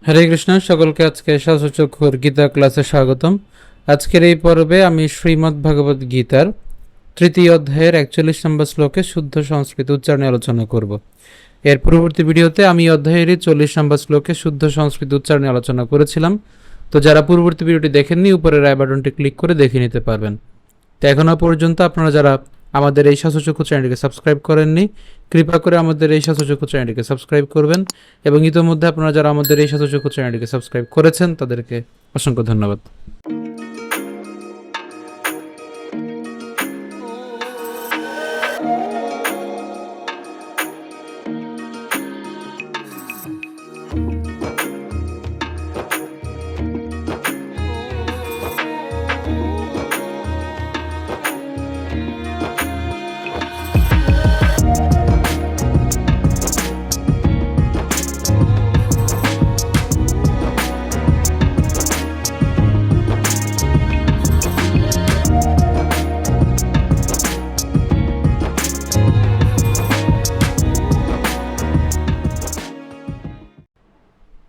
হরে কৃষ্ণ, সকলকে আজকে শাসচক্ষুর গীতা ক্লাসে স্বাগতম। আজকের এই পর্বে আমি শ্রীমদ্ ভাগবত গীতার তৃতীয় অধ্যায়ের 41 নম্বর শ্লোকে শুদ্ধ সংস্কৃত উচ্চারণে আলোচনা করব। এর পূর্ববর্তী ভিডিওতে আমি অধ্যায়েরই 40 নম্বর শ্লোকে শুদ্ধ সংস্কৃত উচ্চারণে আলোচনা করেছিলাম। তো যারা পূর্ববর্তী ভিডিওটি দেখেননি, উপরের আই বাটনটি ক্লিক করে দেখে নিতে পারবেন। তো এখনও পর্যন্ত আপনারা যারা আমাদের এই শাসচক্ষু চ্যানেলটিকে সাবস্ক্রাইব করেননি, কৃপা করে আমাদের এই শাসচক্ষু চ্যানেলটিকে সাবস্ক্রাইব করবেন। এবং ইতোমধ্যে আপনারা যারা আমাদের এই শাসচক্ষু চ্যানেলটিকে সাবস্ক্রাইব করেছেন তাদেরকে অসংখ্য ধন্যবাদ।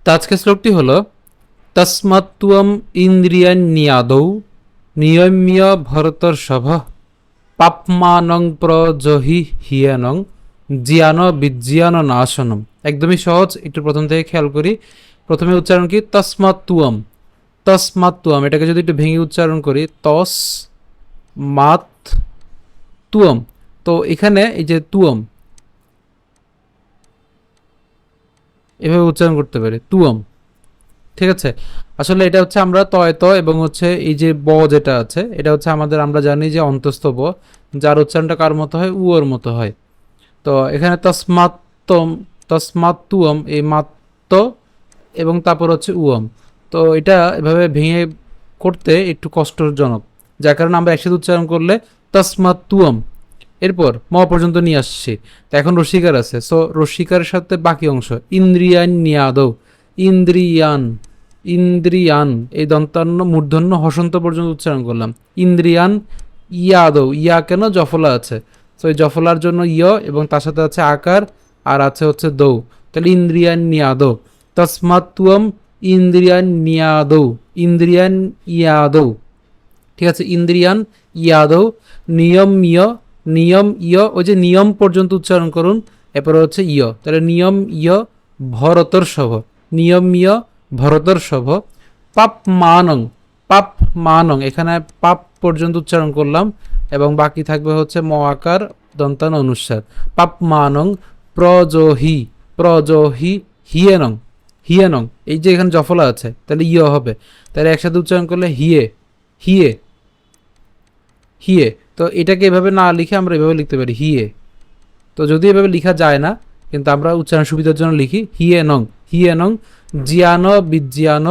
তো আজকের শ্লোকটি হলো তস্মাত্ত্বম ইন্দ্রিয়াণ্যাদৌ নিয়ম্য ভরতর্ষভ পাপমানং প্রজহি হিয়ানং জ্ঞান বিজ্ঞান নাশনম। একদমই সহজ, একটু প্রথম থেকে খেয়াল করি। প্রথমে উচ্চারণ কি? তস্মাত্ত্বম। তস্মাত্ত্বম, এটাকে যদি একটু ভেঙে উচ্চারণ করি, তস মাত তুয়ম। তো এখানে এই যে তুয়ম, এভাবে উচ্চারণ করতে পারি, তুয়ম। ঠিক আছে, আসলে এটা হচ্ছে আমরা তয় ত এবং হচ্ছে এই যে ব যেটা আছে, এটা হচ্ছে আমাদের, আমরা জানি যে অন্তস্থ ব, যার উচ্চারণটা কার মতো হয়? উয়োর মতো হয়। তো এখানে তসমাত্তম, তসমাত্তুয়ম, এই মাত্ত এবং তারপর হচ্ছে উয়ম। তো এটা এভাবে ভেঙে করতে একটু কষ্টজনক, যার কারণে আমরা একসাথে উচ্চারণ করলে তসমাত্তুয়ম, এরপর ম পর্যন্ত নিয়ে আসছি। তো এখন রসিকার আছে, সো রসিকার সাথে বাকি অংশ ইন্দ্রিয়ান নিয়াদৌ, ইন্দ্রিয়ান, ইন্দ্রিয়ান, এই দন্তান্ন মূর্ধন্য হসন্ত পর্যন্ত উচ্চারণ করলাম। ইন্দ্রিয়ান ইয়াদৌ, ইয়া কেন? জফলা আছে, তো এই জফলার জন্য ইয় এবং তার সাথে আছে আকার আর আছে হচ্ছে দৌ, তাহলে ইন্দ্রিয়ান নিয়াদৌ। তস্মাত্ত্বম ইন্দ্রিয়ান নিয়াদৌ, ইন্দ্রিয়ান ইয়াদৌ। ঠিক আছে, ইন্দ্রিয়ান ইয়াদৌ নিয়ম ইয়, নিয়ম ইয়, ওই যে নিয়ম পর্যন্ত উচ্চারণ করুন, এরপরে হচ্ছে ইয়, তাহলে নিয়ম ইয় ভরতর্ষভ, নিয়ম ইয় ভরতর্ষভ পাপ মানং, পাপ মানং, এখানে পাপ পর্যন্ত উচ্চারণ করলাম এবং বাকি থাকবে হচ্ছে ম আকার দন্তান অনুস্বার। পাপ মানং প্রজহি, প্রজহি হিয়েনং, হিয়েনং, এই যে এখানে জফলা আছে তাহলে ইয় হবে, তাহলে একসাথে উচ্চারণ করলে হিয়ে, হিয়ে, হিয়ে। তো এটাকে এভাবে না লিখে আমরা এভাবে লিখতে পারি হিয়ে। তো যদি এভাবে লেখা যায় না, কিন্তু আমরা উচ্চারণ সুবিধার জন্য লিখি হিয়ে নং, হিয়ে নং জিয়ান বিজ্ঞান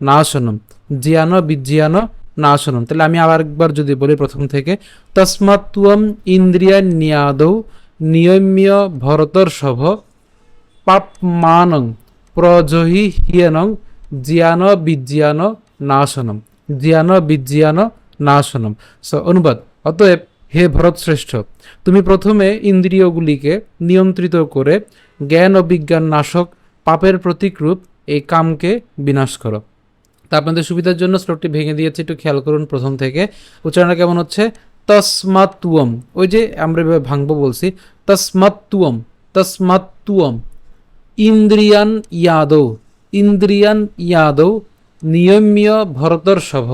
নাশনম, জিয়ান বিজ্ঞান নাশনম। তাহলে আমি আবার একবার যদি বলি প্রথম থেকে, তস্মাত্ত্বম ইন্দ্রিয়ান নিয়াদৌ নিয়ম্য ভরতর্ষভ পাপমানং প্রজহি হিয়েনং জিয়ান বিজ্ঞান নাশনম, জিয়ান বিজ্ঞান নাশনম। অনুবাদ, অতএব হে ভরত শ্রেষ্ঠ, তুমি প্রথমে ইন্দ্রিয়গুলিকে নিয়ন্ত্রিত করে জ্ঞান ও বিজ্ঞান নাশক পাপের প্রতীকরূপ এই কামকে বিনাশ করো। তা আপনাদের সুবিধার জন্য শ্লোকটি ভেঙে দিয়েছি, একটু খেয়াল করুন প্রথম থেকে। উচ্চারণটা কেমন হচ্ছে? তস্মাত্ত্বম, ওই যে আমরা এভাবে ভাঙবো বলছি, তস্মাত্ত্বম, তস্মাত্ত্বম ইন্দ্রিয়ান ইয়াদৌ, ইন্দ্রিয়ান ইয়াদৌ নিয়ম্য ভরতর্ষভ।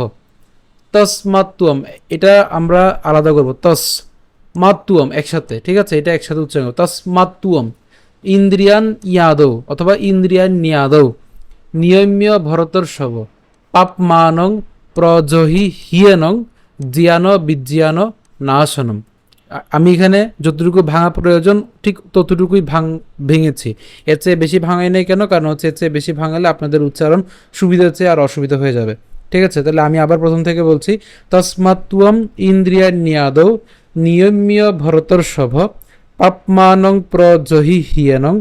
তসমাত্তুয়ম, এটা আমরা আলাদা করব, তসমাত্তুয়ম একসাথে, ঠিক আছে, এটা একসাথে উচ্চারণ করব, তসমাত্তুয়ম ইন্দ্রিয়ান ইয়াদৌ অথবা ইন্দ্রিয়ান নিয়াদৌ নিয়ম্য ভরতর্ষভ পাপমানং প্রজহি হিয়েনং জ্ঞান বিজ্ঞান নাশনম। আমি এখানে যতটুকু ভাঙা প্রয়োজন ঠিক ততটুকুই ভেঙেছি, এর চেয়ে বেশি ভাঙাই নেই। কেন? কারণ হচ্ছে এর চেয়ে বেশি ভাঙালে আপনাদের উচ্চারণ সুবিধার চেয়ে আর অসুবিধা হয়ে যাবে। ঠিক আছে, তাহলে আমি আবার প্রথম থেকে বলছি, তস্মাত্ত্বম ইন্দ্রিয়ান নিয়াদৌ নিয়ম্য ভরতর্ষভ পাপমানং প্রজহি হিয়েনং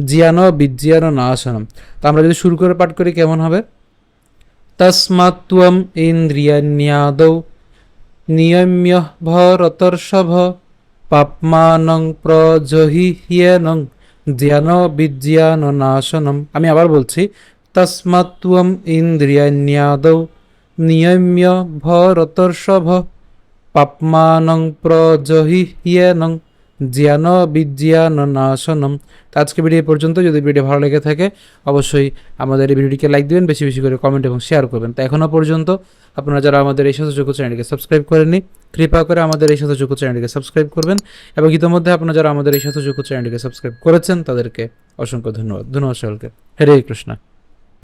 জ্ঞান বিজ্ঞান নাশনম। তো আমরা যদি শুরু করে পাঠ করি কেমন হবে? তস্মাত্ত্বম ইন্দ্রিয়ান নিয়াদৌ নিয়ম্য ভরতর্ষভ পাপমানং প্রজহি হিয়েনং জ্ঞান বিজ্ঞান নাশনম। আমি আবার বলছি, তস্মাত্ত্বম ইন্দ্রিয়াণ্যাদৌ নিয়ম্য ভরতর্ষভ পাপ্মানং প্রজহিহ্যেনং জ্ঞান বিজ্ঞান নাশনম। তো আজকে ভিডিও এই পর্যন্ত। যদি ভিডিও ভালো লেগে থাকে অবশ্যই আমাদের এই ভিডিওটিকে লাইক দিবেন, বেশি বেশি করে কমেন্ট এবং শেয়ার করবেন। তো এখনও পর্যন্ত আপনারা যারা আমাদের এই শতযোগ্য চ্যানেলটিকে সাবস্ক্রাইব করেননি, কৃপা করে আমাদের এই শতযোগ্য চ্যানেলটিকে সাবস্ক্রাইব করবেন, এবং ইতিমধ্যে আপনারা যারা আমাদের এই শতযোগ্য চ্যানেলটিকে সাবস্ক্রাইব করেছেন তাদেরকে অসংখ্য ধন্যবাদ। ধন্যবাদ সকলকে। হরে কৃষ্ণ।